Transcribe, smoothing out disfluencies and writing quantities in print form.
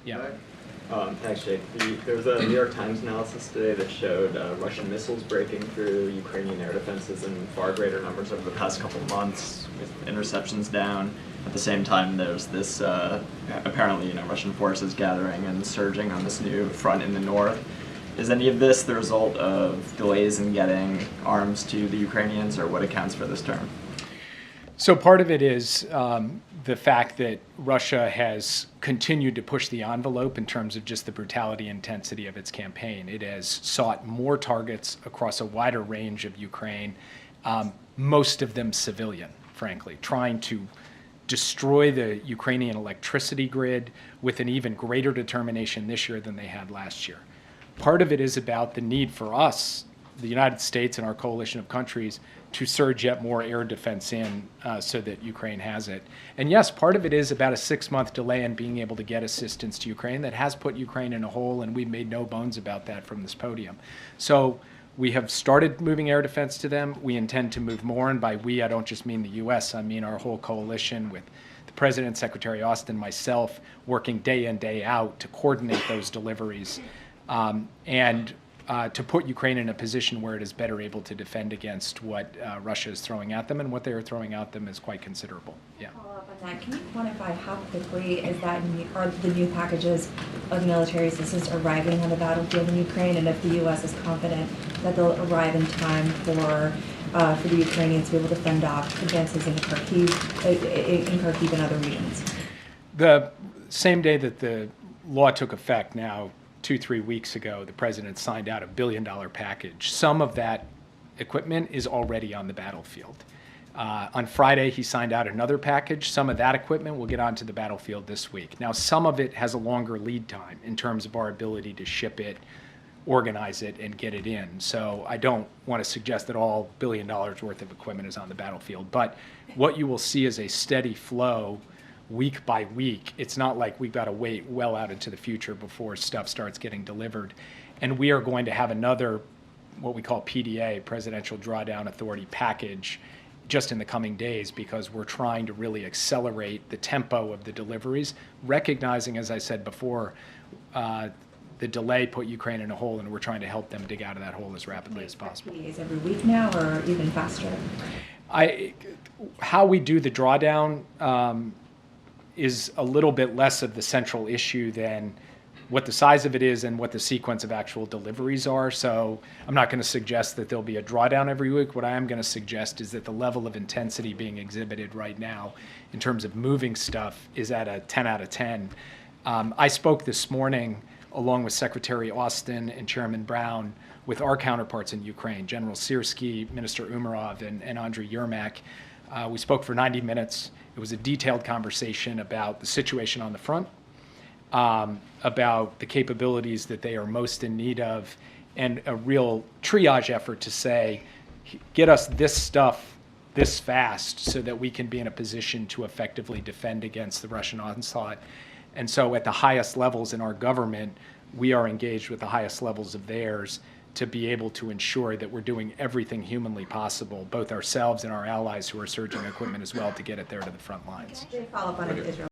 Yeah. Thanks, Jake. There was a New York Times analysis today that showed Russian missiles breaking through Ukrainian air defenses in far greater numbers over the past couple of months, with interceptions down. At the same time, there's this apparently, Russian forces gathering and surging on this new front in the north. Is any of this the result of delays in getting arms to the Ukrainians, or what accounts for this turn? So part of it is the fact that Russia has continued to push the envelope in terms of just the brutality and intensity of its campaign. It has sought more targets across a wider range of Ukraine, most of them civilian, frankly, trying to destroy the Ukrainian electricity grid with an even greater determination this year than they had last year. Part of it is about the need for us, the United States and our coalition of countries, to surge yet more air defense in so that Ukraine has it. And yes, part of it is about a 6-month delay in being able to get assistance to Ukraine that has put Ukraine in a hole, and we've made no bones about that from this podium. So we have started moving air defense to them. We intend to move more, and by we, I don't just mean the U.S., I mean our whole coalition with the President, Secretary Austin, myself, working day in, day out to coordinate those deliveries. To put Ukraine in a position where it is better able to defend against what Russia is throwing at them, and what they are throwing at them is quite considerable. Yeah. Follow up on that. Can you quantify how quickly are the new packages of military assistance arriving on the battlefield in Ukraine, and if the U.S. is confident that they'll arrive in time for the Ukrainians to be able to fend off advances in Kharkiv and other regions? The same day that the law took effect, now 2-3 weeks ago, the president signed out $1 billion package. Some of that equipment is already on the battlefield. On Friday, he signed out another package. Some of that equipment will get onto the battlefield this week. Now, some of it has a longer lead time in terms of our ability to ship it, organize it, and get it in. So I don't want to suggest that all $1 billion worth of equipment is on the battlefield. But what you will see is a steady flow week by week. It's not like we've got to wait well out into the future before stuff starts getting delivered. And we are going to have another, what we call PDA, Presidential Drawdown Authority package, just in the coming days, because we're trying to really accelerate the tempo of the deliveries, recognizing, as I said before, the delay put Ukraine in a hole, and we're trying to help them dig out of that hole as rapidly as possible. PDAs every week now, or even faster? How we do the drawdown is a little bit less of the central issue than what the size of it is and what the sequence of actual deliveries are. So I'm not going to suggest that there'll be a drawdown every week. What I am going to suggest is that the level of intensity being exhibited right now in terms of moving stuff is at a 10 out of 10. I spoke this morning along with Secretary Austin and Chairman Brown with our counterparts in Ukraine, General Syrskyi, Minister Umerov, and Andriy Yermak. We spoke for 90 minutes. It was a detailed conversation about the situation on the front, about the capabilities that they are most in need of, and a real triage effort to say, get us this stuff this fast so that we can be in a position to effectively defend against the Russian onslaught. And so at the highest levels in our government, we are engaged with the highest levels of theirs to be able to ensure that we're doing everything humanly possible, both ourselves and our allies who are surging equipment as well, to get it there to the front lines. Follow up on Israel.